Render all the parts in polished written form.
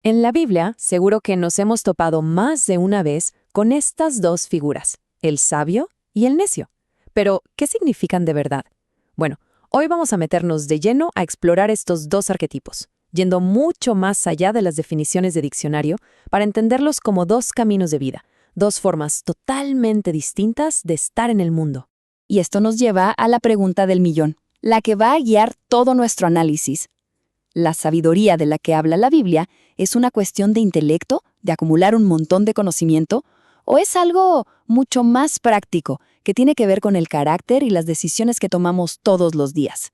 En la Biblia, seguro que nos hemos topado más de una vez con estas dos figuras, el sabio y el necio. Pero, ¿qué significan de verdad? Bueno, hoy vamos a meternos de lleno a explorar estos dos arquetipos, yendo mucho más allá de las definiciones de diccionario para entenderlos como dos caminos de vida, dos formas totalmente distintas de estar en el mundo. Y esto nos lleva a la pregunta del millón, la que va a guiar todo nuestro análisis. ¿La sabiduría de la que habla la Biblia es una cuestión de intelecto, de acumular un montón de conocimiento, o es algo mucho más práctico, que tiene que ver con el carácter y las decisiones que tomamos todos los días?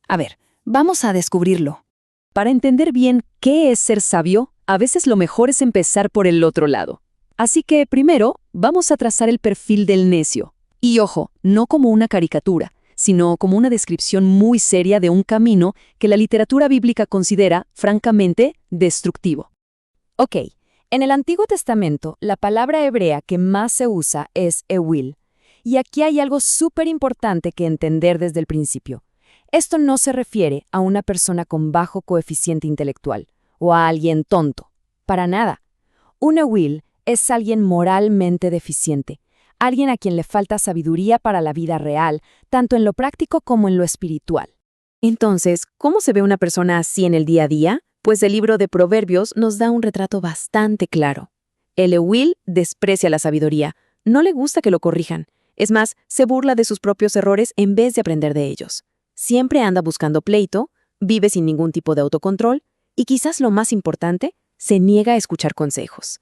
A ver, vamos a descubrirlo. Para entender bien qué es ser sabio, a veces lo mejor es empezar por el otro lado. Así que, primero, vamos a trazar el perfil del necio. Y ojo, no como una caricatura, sino como una descripción muy seria de un camino que la literatura bíblica considera, francamente, destructivo. Ok, en el Antiguo Testamento, la palabra hebrea que más se usa es ewil. Y aquí hay algo súper importante que entender desde el principio. Esto no se refiere a una persona con bajo coeficiente intelectual o a alguien tonto. Para nada. Un ewil es alguien moralmente deficiente, alguien a quien le falta sabiduría para la vida real, tanto en lo práctico como en lo espiritual. Entonces, ¿cómo se ve una persona así en el día a día? Pues el libro de Proverbios nos da un retrato bastante claro. El ewil desprecia la sabiduría, no le gusta que lo corrijan. Es más, se burla de sus propios errores en vez de aprender de ellos. Siempre anda buscando pleito, vive sin ningún tipo de autocontrol y quizás lo más importante, se niega a escuchar consejos.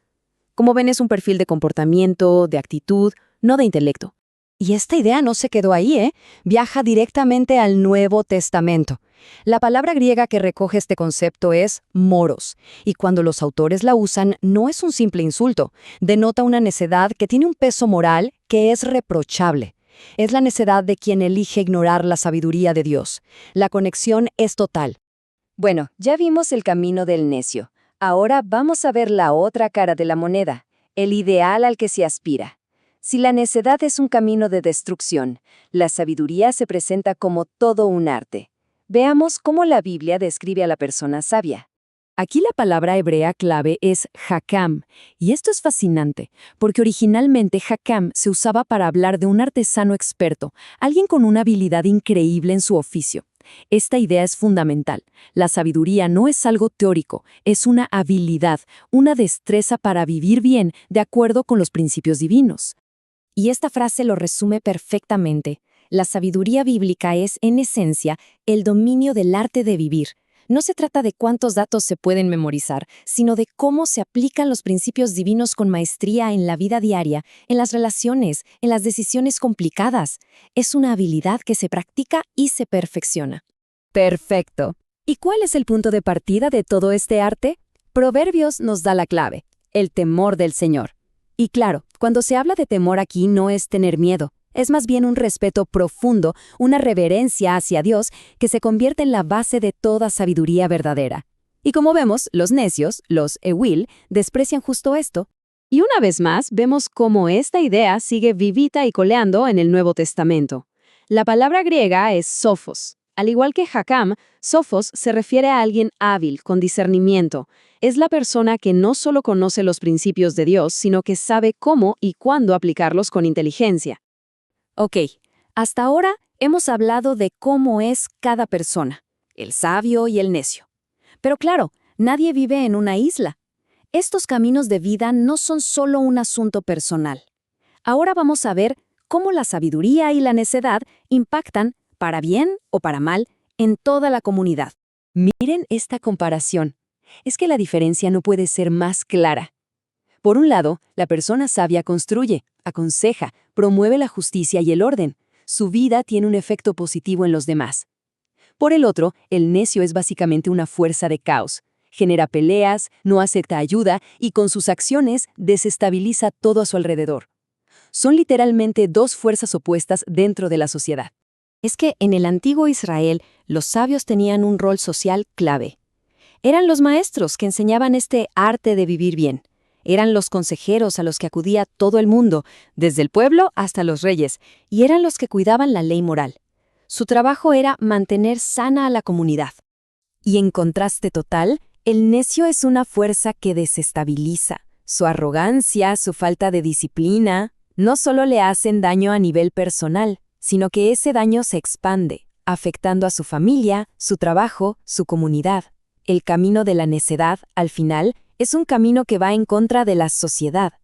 Como ven, es un perfil de comportamiento, de actitud, no de intelecto. Y esta idea no se quedó ahí, ¿eh? Viaja directamente al Nuevo Testamento. La palabra griega que recoge este concepto es moros, y cuando los autores la usan no es un simple insulto, denota una necedad que tiene un peso moral que es reprochable. Es la necedad de quien elige ignorar la sabiduría de Dios. La conexión es total. Bueno, ya vimos el camino del necio. Ahora vamos a ver la otra cara de la moneda, el ideal al que se aspira. Si la necedad es un camino de destrucción, la sabiduría se presenta como todo un arte. Veamos cómo la Biblia describe a la persona sabia. Aquí la palabra hebrea clave es hakam, y esto es fascinante, porque originalmente hakam se usaba para hablar de un artesano experto, alguien con una habilidad increíble en su oficio. Esta idea es fundamental. La sabiduría no es algo teórico, es una habilidad, una destreza para vivir bien de acuerdo con los principios divinos. Y esta frase lo resume perfectamente. La sabiduría bíblica es, en esencia, el dominio del arte de vivir. No se trata de cuántos datos se pueden memorizar, sino de cómo se aplican los principios divinos con maestría en la vida diaria, en las relaciones, en las decisiones complicadas. Es una habilidad que se practica y se perfecciona. Perfecto. ¿Y cuál es el punto de partida de todo este arte? Proverbios nos da la clave, el temor del Señor. Y claro, cuando se habla de temor aquí no es tener miedo, es más bien un respeto profundo, una reverencia hacia Dios que se convierte en la base de toda sabiduría verdadera. Y como vemos, los necios, los ewil, desprecian justo esto. Y una vez más, vemos cómo esta idea sigue vivita y coleando en el Nuevo Testamento. La palabra griega es sophos. Al igual que hakam, sophos se refiere a alguien hábil, con discernimiento. Es la persona que no solo conoce los principios de Dios, sino que sabe cómo y cuándo aplicarlos con inteligencia. Ok, hasta ahora hemos hablado de cómo es cada persona, el sabio y el necio. Pero claro, nadie vive en una isla. Estos caminos de vida no son solo un asunto personal. Ahora vamos a ver cómo la sabiduría y la necedad impactan, para bien o para mal, en toda la comunidad. Miren esta comparación. Es que la diferencia no puede ser más clara. Por un lado, la persona sabia construye, aconseja, promueve la justicia y el orden. Su vida tiene un efecto positivo en los demás. Por el otro, el necio es básicamente una fuerza de caos. Genera peleas, no acepta ayuda y con sus acciones desestabiliza todo a su alrededor. Son literalmente dos fuerzas opuestas dentro de la sociedad. Es que en el antiguo Israel, los sabios tenían un rol social clave. Eran los maestros que enseñaban este arte de vivir bien. Eran los consejeros a los que acudía todo el mundo, desde el pueblo hasta los reyes, y eran los que cuidaban la ley moral. Su trabajo era mantener sana a la comunidad. Y en contraste total, El necio es una fuerza que desestabiliza. Su arrogancia, su falta de disciplina, no solo le hacen daño a nivel personal, sino que ese daño se expande, afectando a su familia, su trabajo, su comunidad. El camino de la necedad, al final, es un camino que va en contra de la sociedad.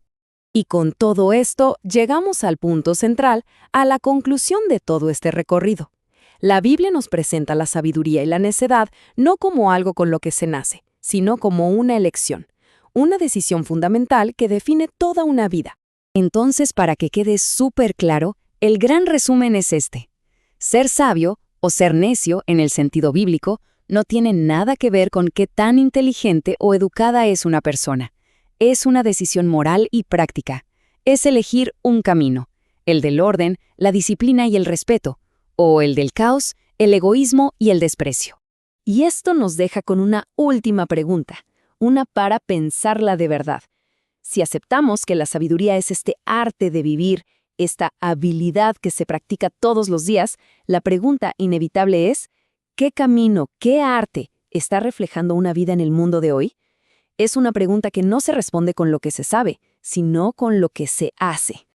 Y con todo esto, llegamos al punto central, a la conclusión de todo este recorrido. La Biblia nos presenta la sabiduría y la necedad no como algo con lo que se nace, sino como una elección, una decisión fundamental que define toda una vida. Entonces, para que quede súper claro, el gran resumen es este. Ser sabio, o ser necio en el sentido bíblico, no tiene nada que ver con qué tan inteligente o educada es una persona. Es una decisión moral y práctica. Es elegir un camino, el del orden, la disciplina y el respeto, o el del caos, el egoísmo y el desprecio. Y esto nos deja con una última pregunta, una para pensarla de verdad. Si aceptamos que la sabiduría es este arte de vivir, esta habilidad que se practica todos los días, la pregunta inevitable es, ¿qué camino, qué arte está reflejando una vida en el mundo de hoy? Es una pregunta que no se responde con lo que se sabe, sino con lo que se hace.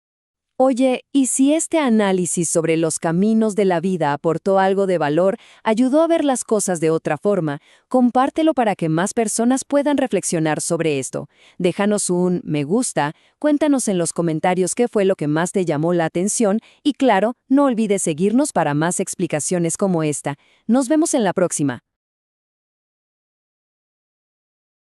Oye, ¿y si este análisis sobre los caminos de la vida aportó algo de valor, ayudó a ver las cosas de otra forma? Compártelo para que más personas puedan reflexionar sobre esto. Déjanos un me gusta, cuéntanos en los comentarios qué fue lo que más te llamó la atención y claro, no olvides seguirnos para más explicaciones como esta. Nos vemos en la próxima.